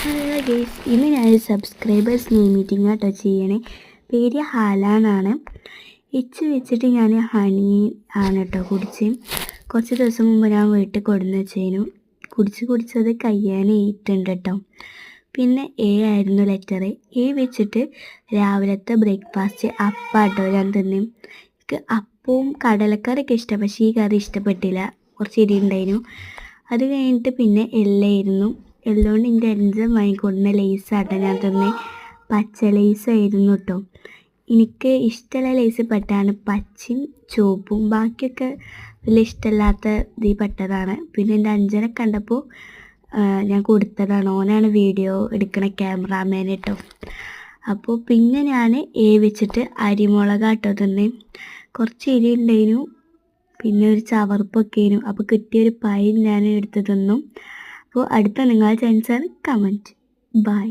Hello guys, ഇന്ന് ഞാൻ subscribers meeting കേട്ടോ ചെയ്യണേ. പേര് ഹാലാന്നാണ്. വെച്ചിട്ട് ഞാൻ ഹണി ആണ് കേട്ടോ കുടിച്ച്. കുറച്ച് ദിവസം മുമ്പ് ഞാൻ വീട്ടിൽ കൊടുന്ന് വെച്ചേനു. കുടിച്ചത് കഴിയാനായിട്ടുണ്ട് കേട്ടോ. പിന്നെ ആയിരുന്നു ലെറ്റർ. വെച്ചിട്ട് രാവിലത്തെ ബ്രേക്ക്ഫാസ്റ്റ് അപ്പാട്ടോ ഞാൻ തിന്നും. എനിക്ക് അപ്പവും കടലക്കറിയൊക്കെ ഇഷ്ടം, പക്ഷേ ഈ കറി ഇഷ്ടപ്പെട്ടില്ല, കുറച്ച് എരി ഉണ്ടായിരുന്നു. അത് കഴിഞ്ഞിട്ട് പിന്നെ എള്ളായിരുന്നു. എല്ലോണ്ട് എൻ്റെ അനുജൻ വാങ്ങിക്കൊടുന്ന ലേസാട്ടോ ഞാൻ തന്നെ. പച്ച ലേസായിരുന്നു കേട്ടോ. എനിക്ക് ഇഷ്ടമുള്ള ലേസ് പെട്ടാണ് പച്ചയും ചുവപ്പും. ബാക്കിയൊക്കെ വലിയ ഇഷ്ടമില്ലാത്ത ഇതിൽ പെട്ടതാണ്. പിന്നെ എൻ്റെ അനുജനെ കണ്ടപ്പോൾ ഞാൻ കൊടുത്തതാണ്. ഓനാണ് വീഡിയോ എടുക്കണ ക്യാമറാമാൻ കേട്ടോ. അപ്പോൾ പിന്നെ ഞാൻ വെച്ചിട്ട് അരിമുളകാട്ടോ തന്നെ. കുറച്ച് എരി ഉണ്ടായിരുന്നു, പിന്നെ ഒരു ചവർപ്പൊക്കെ ആയിരുന്നു. അപ്പോൾ കിട്ടിയൊരു പൈൻ ഞാൻ എടുത്ത് തന്നു. അപ്പോൾ അടുത്ത നിങ്ങളുടെ ചാൻസാണ് കമൻറ്റ്. ബൈ.